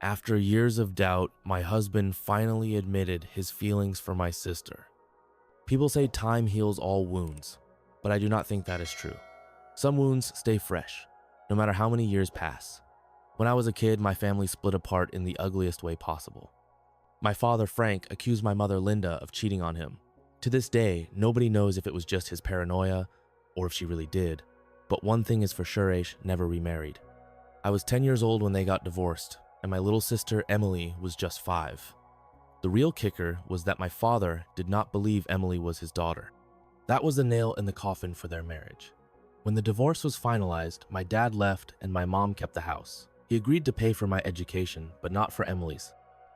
After years of doubt, my husband finally admitted his feelings for my sister. People say time heals all wounds, but I do not think that is true. Some wounds stay fresh, no matter how many years pass. When I was a kid, my family split apart in the ugliest way possible. My father, Frank, accused my mother, Linda, of cheating on him. To this day, nobody knows if it was just his paranoia or if she really did, but one thing is for sure, Aish never remarried. I was 10 years old when they got divorced, and my little sister, Emily, was just 5. The real kicker was that my father did not believe Emily was his daughter. That was the nail in the coffin for their marriage. When the divorce was finalized, my dad left and my mom kept the house. He agreed to pay for my education, but not for Emily's.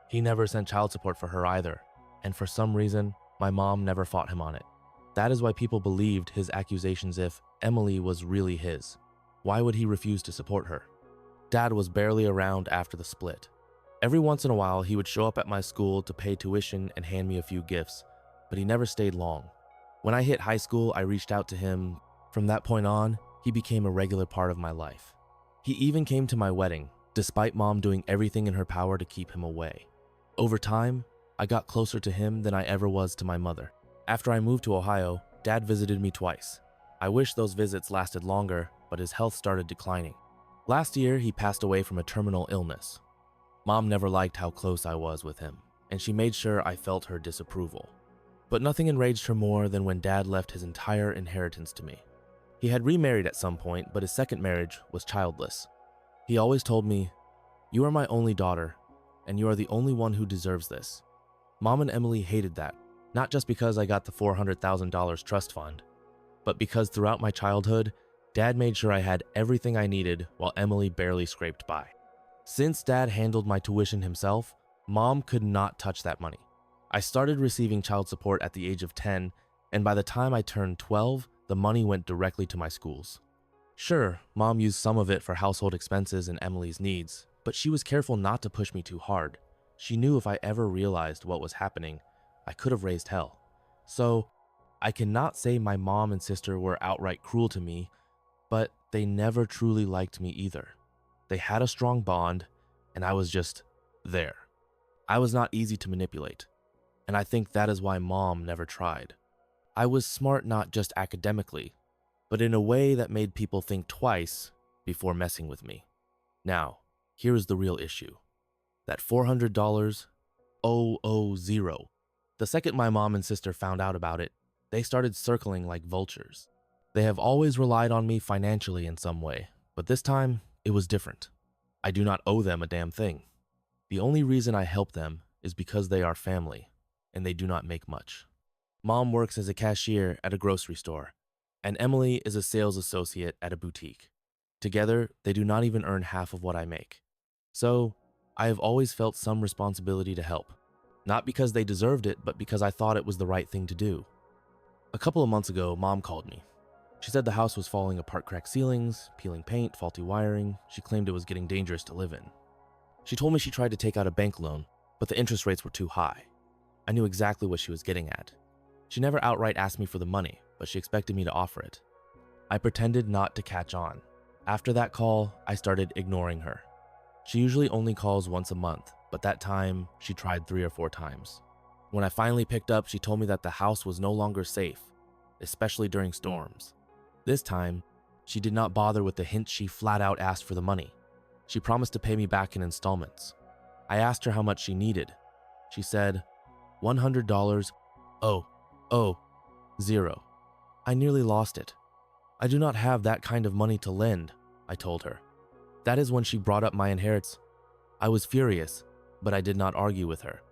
He never sent child support for her either, and for some reason, my mom never fought him on it. That is why people believed his accusations if Emily was really his. Why would he refuse to support her? Dad was barely around after the split. Every once in a while, he would show up at my school to pay tuition and hand me a few gifts, but he never stayed long. When I hit high school, I reached out to him. From that point on, he became a regular part of my life. He even came to my wedding, despite mom doing everything in her power to keep him away. Over time, I got closer to him than I ever was to my mother. After I moved to Ohio, Dad visited me twice. I wish those visits lasted longer, but his health started declining. Last year, he passed away from a terminal illness. Mom never liked how close I was with him, and she made sure I felt her disapproval. But nothing enraged her more than when Dad left his entire inheritance to me. He had remarried at some point, but his second marriage was childless. He always told me, "You are my only daughter, and you are the only one who deserves this." Mom and Emily hated that, not just because I got the $400,000 trust fund, but because throughout my childhood, Dad made sure I had everything I needed while Emily barely scraped by. Since Dad handled my tuition himself, Mom could not touch that money. I started receiving child support at the age of 10, and by the time I turned 12, the money went directly to my schools. Sure, Mom used some of it for household expenses and Emily's needs, but she was careful not to push me too hard. She knew if I ever realized what was happening, I could have raised hell. So, I cannot say my mom and sister were outright cruel to me, but they never truly liked me either. They had a strong bond, and I was just there. I was not easy to manipulate, and I think that is why Mom never tried. I was smart not just academically, but in a way that made people think twice before messing with me. Now, here is the real issue. That $400, 000. The second my mom and sister found out about it, they started circling like vultures. They have always relied on me financially in some way, but this time, it was different. I do not owe them a damn thing. The only reason I help them is because they are family, and they do not make much. Mom works as a cashier at a grocery store, and Emily is a sales associate at a boutique. Together, they do not even earn half of what I make. So, I have always felt some responsibility to help. Not because they deserved it, but because I thought it was the right thing to do. A couple of months ago, Mom called me. She said the house was falling apart, cracked ceilings, peeling paint, faulty wiring. She claimed it was getting dangerous to live in. She told me she tried to take out a bank loan, but the interest rates were too high. I knew exactly what she was getting at. She never outright asked me for the money, but she expected me to offer it. I pretended not to catch on. After that call, I started ignoring her. She usually only calls once a month, but that time, she tried 3 or 4 times. When I finally picked up, she told me that the house was no longer safe, especially during storms. This time, she did not bother with the hint. She flat out asked for the money. She promised to pay me back in installments. I asked her how much she needed. She said, $100, 000. I nearly lost it. I do not have that kind of money to lend, I told her. That is when she brought up my inheritance. I was furious, but I did not argue with her.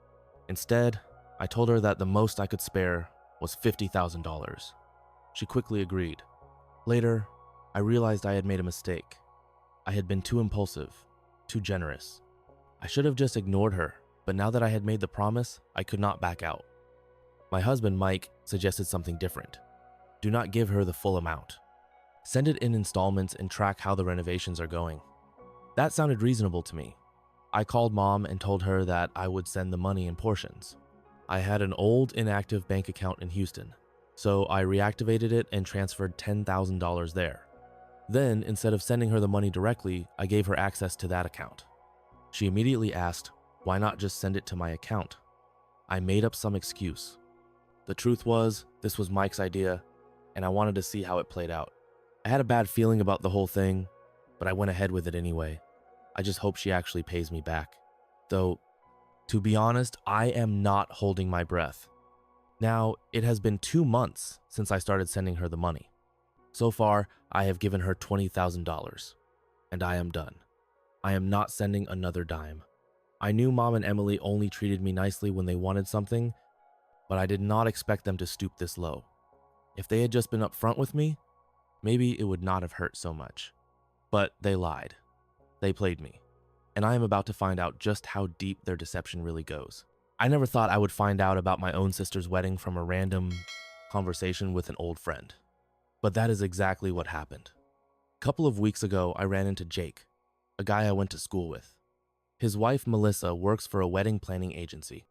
Instead, I told her that the most I could spare was $50,000. She quickly agreed. Later, I realized I had made a mistake. I had been too impulsive, too generous. I should have just ignored her, but now that I had made the promise, I could not back out. My husband, Mike, suggested something different. Do not give her the full amount. Send it in installments and track how the renovations are going. That sounded reasonable to me. I called Mom and told her that I would send the money in portions. I had an old, inactive bank account in Houston, so I reactivated it and transferred $10,000 there. Then, instead of sending her the money directly, I gave her access to that account. She immediately asked, why not just send it to my account? I made up some excuse. The truth was, this was Mike's idea, and I wanted to see how it played out. I had a bad feeling about the whole thing, but I went ahead with it anyway. I just hope she actually pays me back. Though, to be honest, I am not holding my breath. Now, it has been 2 months since I started sending her the money. So far, I have given her $20,000, and I am done. I am not sending another dime. I knew Mom and Emily only treated me nicely when they wanted something, but I did not expect them to stoop this low. If they had just been upfront with me, maybe it would not have hurt so much. But they lied. They played me. And I am about to find out just how deep their deception really goes. I never thought I would find out about my own sister's wedding from a random conversation with an old friend. But that is exactly what happened. A couple of weeks ago, I ran into Jake, a guy I went to school with. His wife, Melissa, works for a wedding planning agency.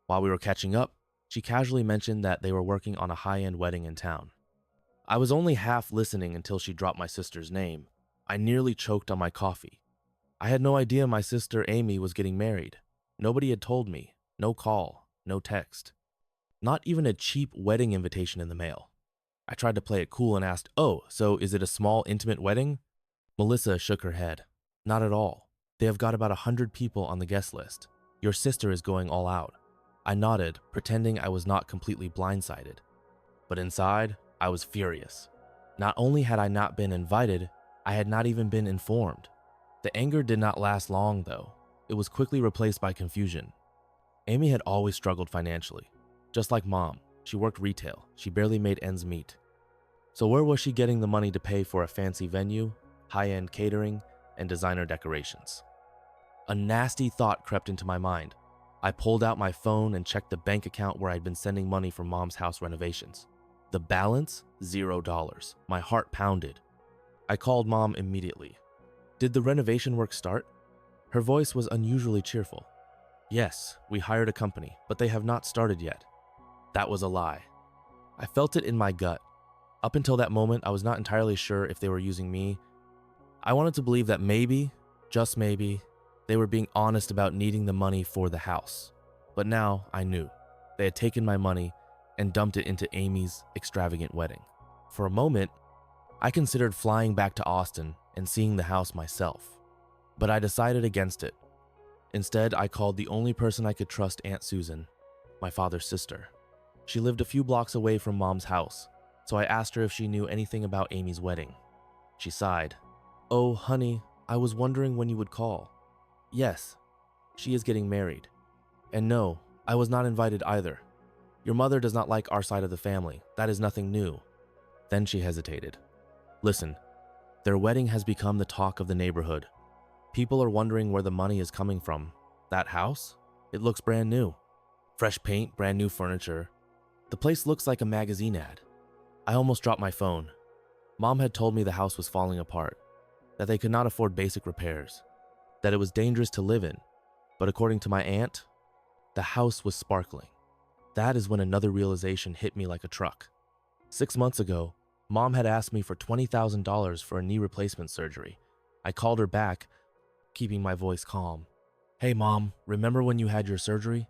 While we were catching up, she casually mentioned that they were working on a high-end wedding in town. I was only half listening until she dropped my sister's name. I nearly choked on my coffee. I had no idea my sister Amy was getting married. Nobody had told me. No call, no text. Not even a cheap wedding invitation in the mail. I tried to play it cool and asked, "Oh, so is it a small, intimate wedding?" Melissa shook her head. "Not at all. They have got about 100 people on the guest list. Your sister is going all out." I nodded, pretending I was not completely blindsided. But inside, I was furious. Not only had I not been invited, I had not even been informed. The anger did not last long, though. It was quickly replaced by confusion. Amy had always struggled financially. Just like Mom, she worked retail. She barely made ends meet. So where was she getting the money to pay for a fancy venue, high-end catering, and designer decorations? A nasty thought crept into my mind. I pulled out my phone and checked the bank account where I'd been sending money for Mom's house renovations. The balance? $0. My heart pounded. I called Mom immediately. "Did the renovation work start?" Her voice was unusually cheerful. "Yes, we hired a company, but they have not started yet." That was a lie. I felt it in my gut. Up until that moment, I was not entirely sure if they were using me. I wanted to believe that maybe, just maybe, they were being honest about needing the money for the house. But now I knew. They had taken my money and dumped it into Amy's extravagant wedding. For a moment, I considered flying back to Austin and seeing the house myself. But I decided against it. Instead, I called the only person I could trust, Aunt Susan, my father's sister. She lived a few blocks away from Mom's house, so I asked her if she knew anything about Amy's wedding. She sighed. "Oh, honey, I was wondering when you would call. Yes, she is getting married. And no, I was not invited either. Your mother does not like our side of the family. That is nothing new." Then she hesitated. "Listen, their wedding has become the talk of the neighborhood. People are wondering where the money is coming from. That house? It looks brand new. Fresh paint, brand new furniture. The place looks like a magazine ad." I almost dropped my phone. Mom had told me the house was falling apart, that they could not afford basic repairs, that it was dangerous to live in. But according to my aunt, the house was sparkling. That is when another realization hit me like a truck. 6 months ago, Mom had asked me for $20,000 for a knee replacement surgery. I called her back, keeping my voice calm. "Hey Mom, remember when you had your surgery?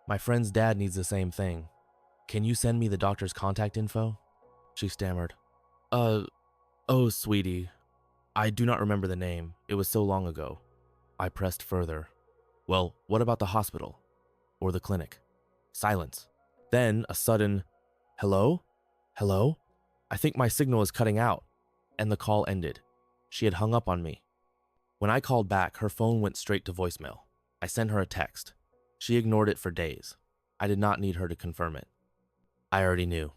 My friend's dad needs the same thing. Can you send me the doctor's contact info?" She stammered. Oh, sweetie, I do not remember the name. It was so long ago." I pressed further. "Well, what about the hospital? Or the clinic?" Silence. Then a sudden, "Hello? Hello? I think my signal is cutting out." And the call ended. She had hung up on me. When I called back, her phone went straight to voicemail. I sent her a text. She ignored it for days. I did not need her to confirm it. I already knew.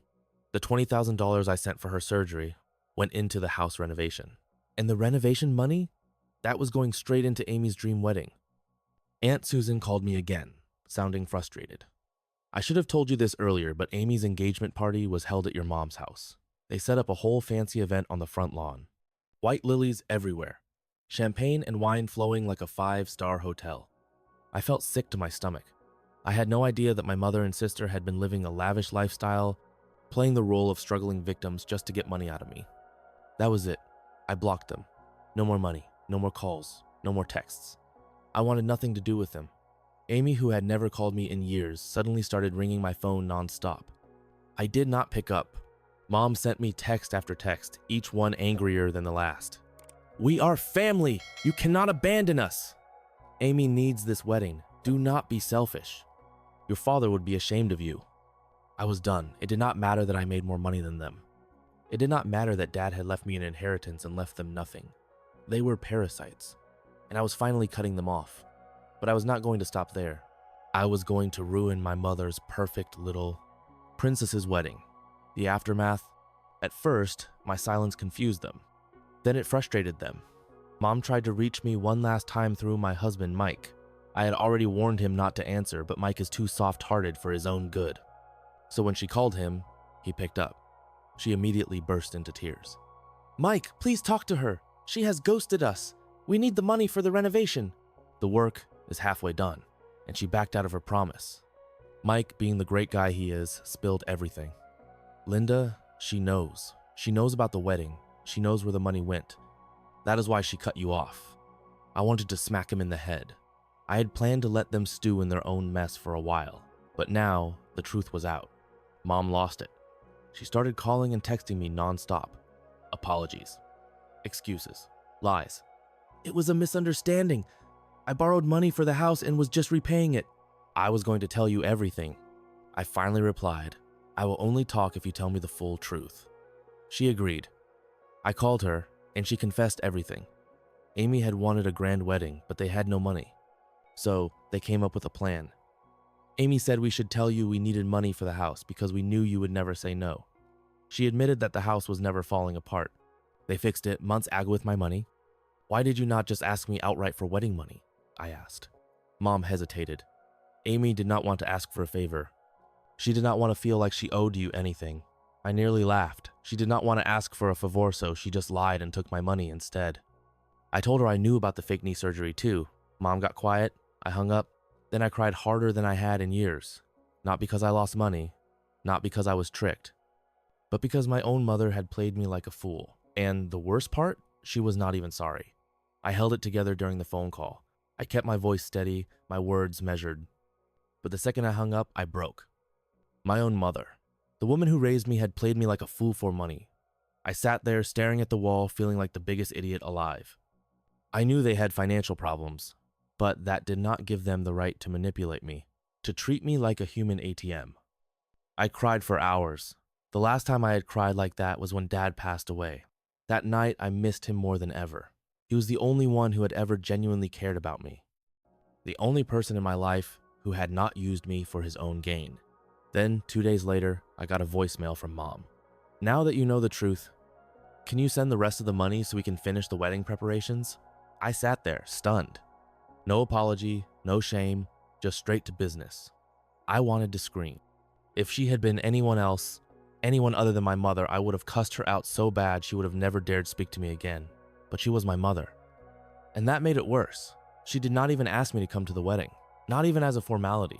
The $20,000 I sent for her surgery went into the house renovation. And the renovation money? That was going straight into Amy's dream wedding. Aunt Susan called me again, sounding frustrated. "I should have told you this earlier, but Amy's engagement party was held at your mom's house. They set up a whole fancy event on the front lawn. White lilies everywhere. Champagne and wine flowing like a 5-star hotel." I felt sick to my stomach. I had no idea that my mother and sister had been living a lavish lifestyle, playing the role of struggling victims just to get money out of me. That was it. I blocked them. No more money, no more calls, no more texts. I wanted nothing to do with him. Amy, who had never called me in years, suddenly started ringing my phone nonstop. I did not pick up. Mom sent me text after text, each one angrier than the last. We are family! You cannot abandon us! Amy needs this wedding. Do not be selfish. Your father would be ashamed of you. I was done. It did not matter that I made more money than them. It did not matter that Dad had left me an inheritance and left them nothing. They were parasites, and I was finally cutting them off. But I was not going to stop there. I was going to ruin my mother's perfect little princess's wedding. The aftermath? At first, my silence confused them. Then it frustrated them. Mom tried to reach me one last time through my husband, Mike. I had already warned him not to answer, but Mike is too soft-hearted for his own good. So when she called him, he picked up. She immediately burst into tears. Mike, please talk to her. She has ghosted us. We need the money for the renovation. The work is halfway done, and she backed out of her promise. Mike, being the great guy he is, spilled everything. Linda, she knows. She knows about the wedding. She knows where the money went. That is why she cut you off. I wanted to smack him in the head. I had planned to let them stew in their own mess for a while, but now the truth was out. Mom lost it. She started calling and texting me nonstop. Apologies. Excuses. Lies. It was a misunderstanding. I borrowed money for the house and was just repaying it. I was going to tell you everything. I finally replied, I will only talk if you tell me the full truth. She agreed. I called her, and she confessed everything. Amy had wanted a grand wedding, but they had no money. So they came up with a plan. Amy said we should tell you we needed money for the house because we knew you would never say no. She admitted that the house was never falling apart. They fixed it months ago with my money. Why did you not just ask me outright for wedding money? I asked. Mom hesitated. Amy did not want to ask for a favor. She did not want to feel like she owed you anything. I nearly laughed. She did not want to ask for a favor, so she just lied and took my money instead. I told her I knew about the fake knee surgery too. Mom got quiet. I hung up. Then I cried harder than I had in years. Not because I lost money, not because I was tricked, but because my own mother had played me like a fool. And the worst part, she was not even sorry. I held it together during the phone call. I kept my voice steady, my words measured. But the second I hung up, I broke. My own mother. The woman who raised me had played me like a fool for money. I sat there staring at the wall, feeling like the biggest idiot alive. I knew they had financial problems, but that did not give them the right to manipulate me, to treat me like a human ATM. I cried for hours. The last time I had cried like that was when Dad passed away. That night, I missed him more than ever. He was the only one who had ever genuinely cared about me. The only person in my life who had not used me for his own gain. Then, 2 days later, I got a voicemail from Mom. Now that you know the truth, can you send the rest of the money so we can finish the wedding preparations? I sat there, stunned. No apology, no shame, just straight to business. I wanted to scream. If she had been anyone else, anyone other than my mother, I would have cussed her out so bad she would have never dared speak to me again. But she was my mother. And that made it worse. She did not even ask me to come to the wedding, not even as a formality.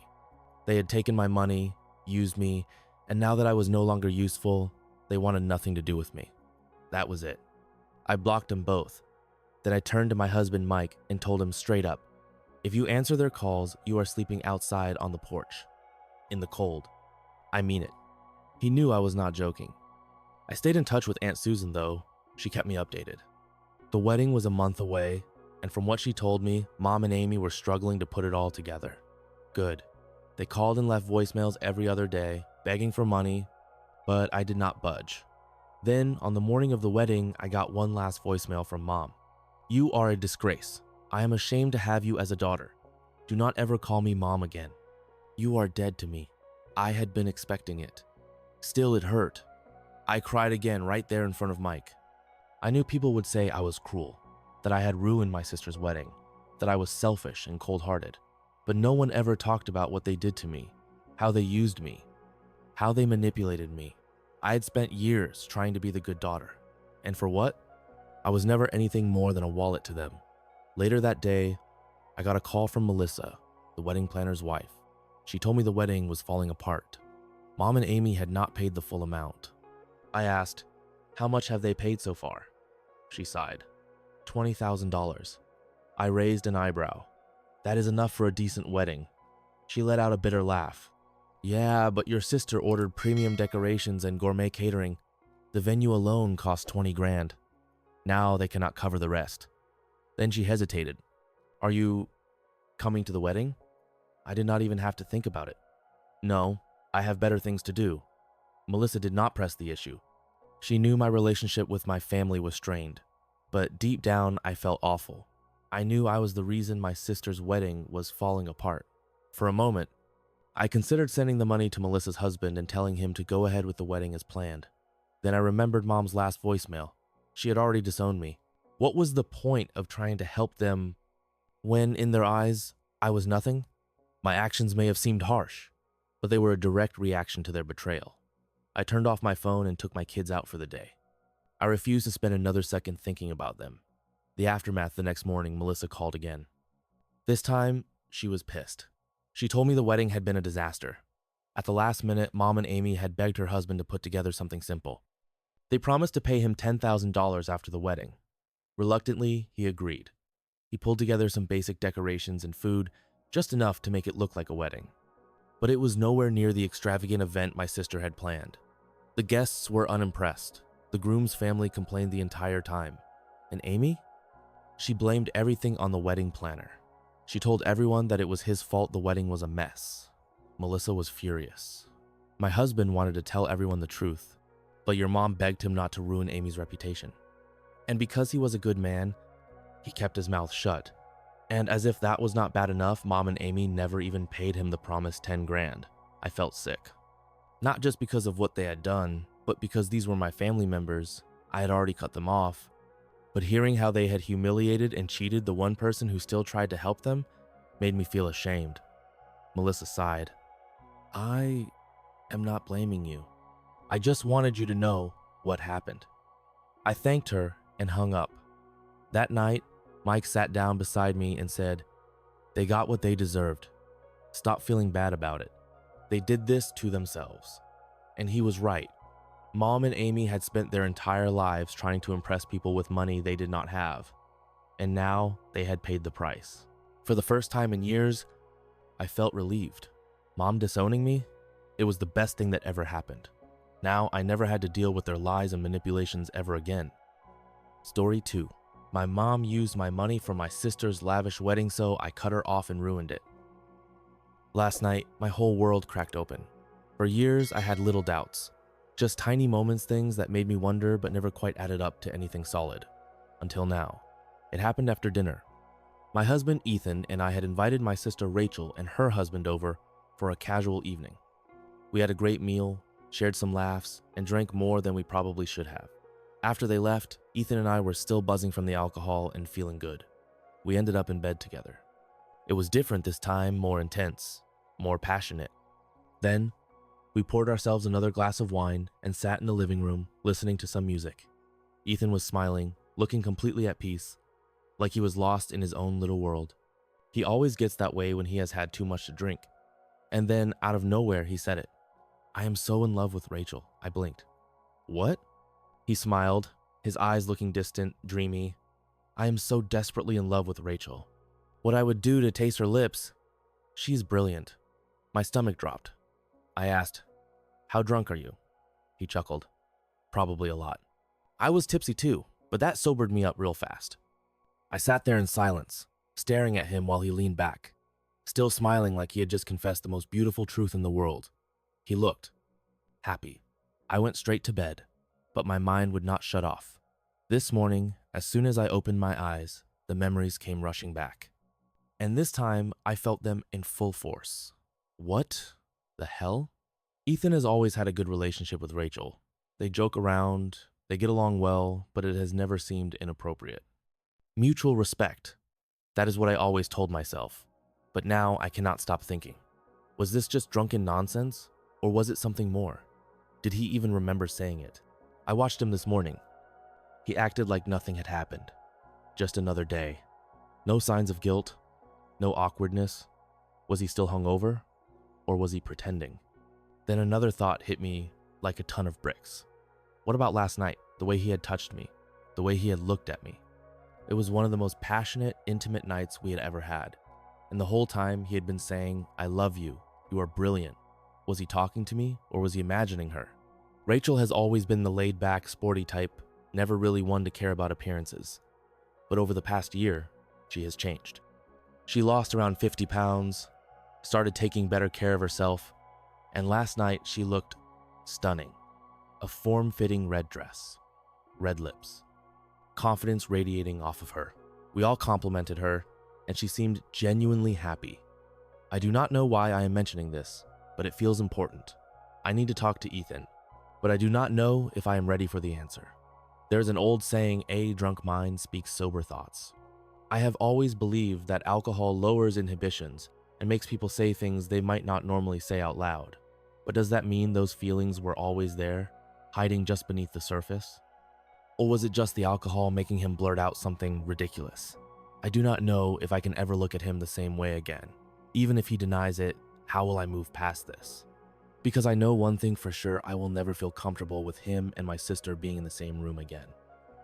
They had taken my money, used me, and now that I was no longer useful, they wanted nothing to do with me. That was it. I blocked them both. Then I turned to my husband, Mike, and told him straight up, if you answer their calls, you are sleeping outside on the porch, in the cold. I mean it. He knew I was not joking. I stayed in touch with Aunt Susan, though. She kept me updated. The wedding was a month away, and from what she told me, Mom and Amy were struggling to put it all together. Good. They called and left voicemails every other day, begging for money, but I did not budge. Then, on the morning of the wedding, I got one last voicemail from Mom. You are a disgrace. I am ashamed to have you as a daughter. Do not ever call me Mom again. You are dead to me. I had been expecting it. Still, it hurt. I cried again right there in front of Mike. I knew people would say I was cruel, that I had ruined my sister's wedding, that I was selfish and cold-hearted. But no one ever talked about what they did to me, how they used me, how they manipulated me. I had spent years trying to be the good daughter. And for what? I was never anything more than a wallet to them. Later that day, I got a call from Melissa, the wedding planner's wife. She told me the wedding was falling apart. Mom and Amy had not paid the full amount. I asked, how much have they paid so far? She sighed. $20,000. I raised an eyebrow. That is enough for a decent wedding. She let out a bitter laugh. Yeah, but your sister ordered premium decorations and gourmet catering. The venue alone cost 20 grand. Now they cannot cover the rest. Then she hesitated. Are you coming to the wedding? I did not even have to think about it. No, I have better things to do. Melissa did not press the issue. She knew my relationship with my family was strained, but deep down I felt awful. I knew I was the reason my sister's wedding was falling apart. For a moment, I considered sending the money to Melissa's husband and telling him to go ahead with the wedding as planned. Then I remembered Mom's last voicemail. She had already disowned me. What was the point of trying to help them when, in their eyes, I was nothing? My actions may have seemed harsh, but they were a direct reaction to their betrayal. I turned off my phone and took my kids out for the day. I refused to spend another second thinking about them. The aftermath the next morning, Melissa called again. This time, she was pissed. She told me the wedding had been a disaster. At the last minute, Mom and Amy had begged her husband to put together something simple. They promised to pay him $10,000 after the wedding. Reluctantly, he agreed. He pulled together some basic decorations and food, just enough to make it look like a wedding. But it was nowhere near the extravagant event my sister had planned. The guests were unimpressed. The groom's family complained the entire time. And Amy? She blamed everything on the wedding planner. She told everyone that it was his fault the wedding was a mess. Melissa was furious. My husband wanted to tell everyone the truth, but your mom begged him not to ruin Amy's reputation. And because he was a good man, he kept his mouth shut. And as if that was not bad enough, Mom and Amy never even paid him the promised 10 grand. I felt sick. Not just because of what they had done, but because these were my family members. I had already cut them off. But hearing how they had humiliated and cheated the one person who still tried to help them made me feel ashamed. Melissa sighed. I am not blaming you. I just wanted you to know what happened. I thanked her and hung up. That night, Mike sat down beside me and said, "They got what they deserved. Stop feeling bad about it. They did this to themselves." And he was right. Mom and Amy had spent their entire lives trying to impress people with money they did not have. And now they had paid the price. For the first time in years, I felt relieved. Mom disowning me? It was the best thing that ever happened. Now I never had to deal with their lies and manipulations ever again. Story 2. My mom used my money for my sister's lavish wedding, so I cut her off and ruined it. Last night, my whole world cracked open. For years, I had little doubts. Just tiny moments, things that made me wonder but never quite added up to anything solid. Until now. It happened after dinner. My husband, Ethan, and I had invited my sister Rachel and her husband over for a casual evening. We had a great meal, shared some laughs, and drank more than we probably should have. After they left, Ethan and I were still buzzing from the alcohol and feeling good. We ended up in bed together. It was different this time, more intense, more passionate. Then, we poured ourselves another glass of wine and sat in the living room, listening to some music. Ethan was smiling, looking completely at peace, like he was lost in his own little world. He always gets that way when he has had too much to drink. And then, out of nowhere, he said it. "I am so in love with Rachel." I blinked. "What?" He smiled, his eyes looking distant, dreamy. "I am so desperately in love with Rachel. What I would do to taste her lips. She's brilliant." My stomach dropped. I asked, "How drunk are you?" He chuckled. "Probably a lot." I was tipsy too, but that sobered me up real fast. I sat there in silence, staring at him while he leaned back, still smiling like he had just confessed the most beautiful truth in the world. He looked happy. I went straight to bed, but my mind would not shut off. This morning, as soon as I opened my eyes, the memories came rushing back. And this time, I felt them in full force. What the hell? Ethan has always had a good relationship with Rachel. They joke around, they get along well, but it has never seemed inappropriate. Mutual respect. That is what I always told myself. But now I cannot stop thinking. Was this just drunken nonsense? Or was it something more? Did he even remember saying it? I watched him this morning. He acted like nothing had happened. Just another day. No signs of guilt. No awkwardness. Was he still hungover? Or was he pretending? Then another thought hit me like a ton of bricks. What about last night? The way he had touched me. The way he had looked at me. It was one of the most passionate, intimate nights we had ever had. And the whole time he had been saying, "I love you. You are brilliant." Was he talking to me or was he imagining her? Rachel has always been the laid-back, sporty type, never really one to care about appearances. But over the past year, she has changed. She lost around 50 pounds, started taking better care of herself, and last night she looked stunning. A form-fitting red dress, red lips, confidence radiating off of her. We all complimented her, and she seemed genuinely happy. I do not know why I am mentioning this, but it feels important. I need to talk to Ethan, but I do not know if I am ready for the answer. There's an old saying, "A drunk mind speaks sober thoughts." I have always believed that alcohol lowers inhibitions and makes people say things they might not normally say out loud. But does that mean those feelings were always there, hiding just beneath the surface? Or was it just the alcohol making him blurt out something ridiculous? I do not know if I can ever look at him the same way again. Even if he denies it, how will I move past this? Because I know one thing for sure, I will never feel comfortable with him and my sister being in the same room again.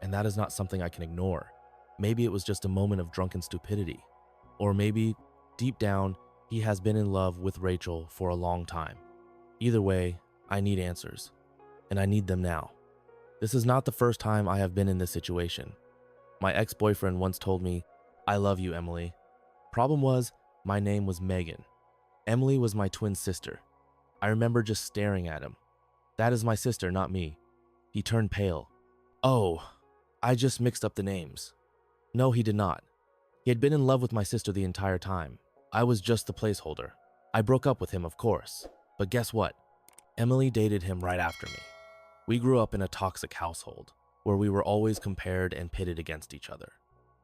And that is not something I can ignore. Maybe it was just a moment of drunken stupidity. Or maybe, deep down, he has been in love with Rachel for a long time. Either way, I need answers. And I need them now. This is not the first time I have been in this situation. My ex-boyfriend once told me, "I love you, Emily." Problem was, my name was Megan. Emily was my twin sister. I remember just staring at him. "That is my sister, not me." He turned pale. "Oh, I just mixed up the names." No, he did not. He had been in love with my sister the entire time. I was just the placeholder. I broke up with him, of course. But guess what? Emily dated him right after me. We grew up in a toxic household, where we were always compared and pitted against each other.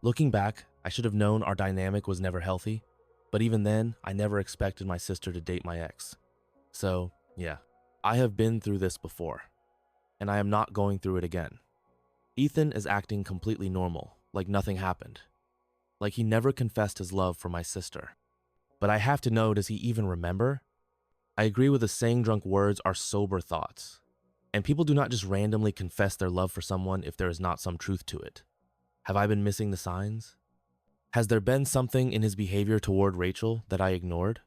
Looking back, I should have known our dynamic was never healthy, but even then, I never expected my sister to date my ex. So, yeah, I have been through this before, and I am not going through it again. Ethan is acting completely normal, like nothing happened. Like he never confessed his love for my sister. But I have to know, does he even remember? I agree with the saying drunk words are sober thoughts. And people do not just randomly confess their love for someone if there is not some truth to it. Have I been missing the signs? Has there been something in his behavior toward Rachel that I ignored?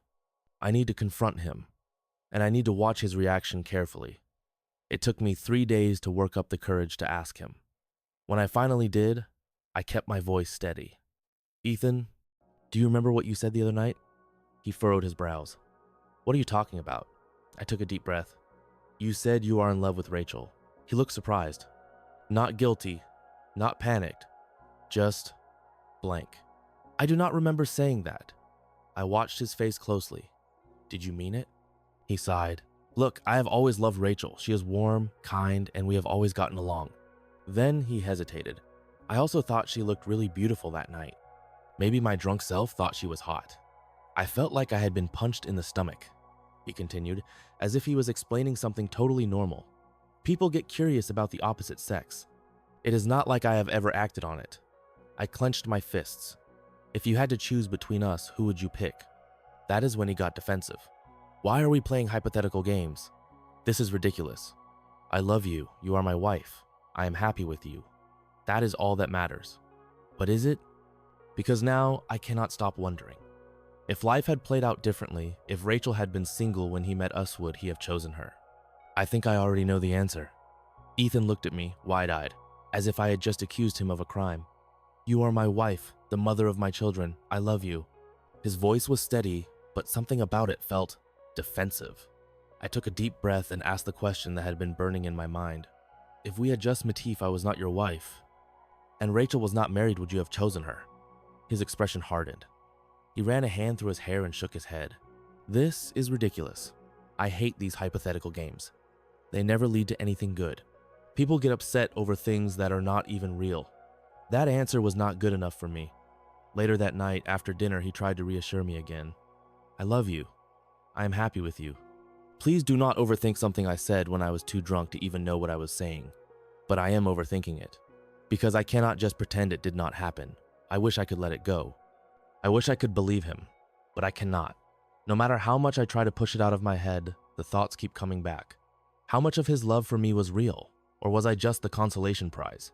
I need to confront him, and I need to watch his reaction carefully. It took me 3 days to work up the courage to ask him. When I finally did, I kept my voice steady. "Ethan, do you remember what you said the other night?" He furrowed his brows. "What are you talking about?" I took a deep breath. "You said you are in love with Rachel." He looked surprised. Not guilty, not panicked, just blank. I do not remember saying that. I watched his face closely. "Did you mean it?" He sighed. "Look, I have always loved Rachel. She is warm, kind, and we have always gotten along." Then he hesitated. "I also thought she looked really beautiful that night. Maybe my drunk self thought she was hot. I felt like I had been punched in the stomach," he continued, as if he was explaining something totally normal. "People get curious about the opposite sex. It is not like I have ever acted on it." I clenched my fists. "If you had to choose between us, who would you pick?" That is when he got defensive. "Why are we playing hypothetical games? This is ridiculous. I love you. You are my wife. I am happy with you. That is all that matters." But is it? Because now I cannot stop wondering. If life had played out differently, if Rachel had been single when he met us, would he have chosen her? I think I already know the answer. Ethan looked at me, wide-eyed, as if I had just accused him of a crime. "You are my wife, the mother of my children. I love you." His voice was steady, but something about it felt defensive. I took a deep breath and asked the question that had been burning in my mind. "If we had just met if I was not your wife, and Rachel was not married, would you have chosen her?" His expression hardened. He ran a hand through his hair and shook his head. "This is ridiculous. I hate these hypothetical games. They never lead to anything good. People get upset over things that are not even real." That answer was not good enough for me. Later that night, after dinner, he tried to reassure me again. "I love you. I am happy with you. Please do not overthink something I said when I was too drunk to even know what I was saying. But I am overthinking it. Because I cannot just pretend it did not happen. I wish I could let it go. I wish I could believe him, but I cannot. No matter how much I try to push it out of my head, the thoughts keep coming back. How much of his love for me was real, or was I just the consolation prize?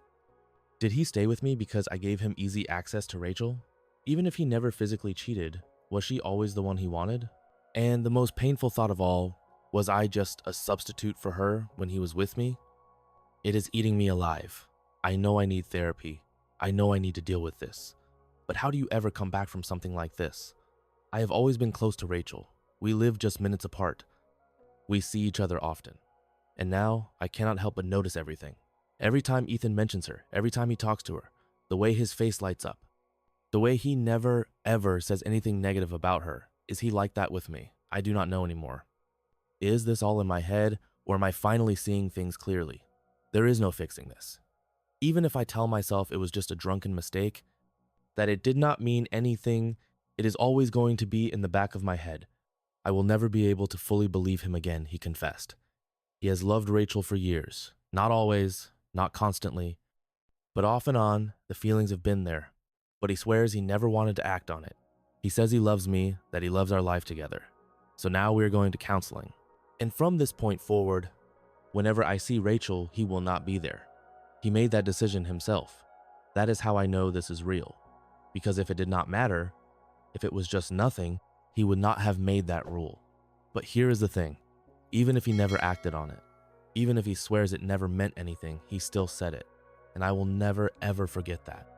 Did he stay with me because I gave him easy access to Rachel? Even if he never physically cheated, Was she always the one he wanted? And the most painful thought of all, was I just a substitute for her when he was with me? It is eating me alive. I know I need therapy. I know I need to deal with this. But how do you ever come back from something like this? I have always been close to Rachel. We live just minutes apart. We see each other often. And now I cannot help but notice everything. Every time Ethan mentions her, every time he talks to her, the way his face lights up, the way he never ever says anything negative about her. Is he like that with me? I do not know anymore. Is this all in my head, or am I finally seeing things clearly? There is no fixing this. Even if I tell myself it was just a drunken mistake, that it did not mean anything, it is always going to be in the back of my head. I will never be able to fully believe him again, he confessed. He has loved Rachel for years. Not always, not constantly, but off and on, the feelings have been there. But he swears he never wanted to act on it. He says he loves me, that he loves our life together. So now we are going to counseling. And from this point forward, whenever I see Rachel, he will not be there. He made that decision himself. That is how I know this is real. Because if it did not matter, if it was just nothing, he would not have made that rule. But here is the thing. Even if he never acted on it, even if he swears it never meant anything, he still said it. And I will never ever forget that.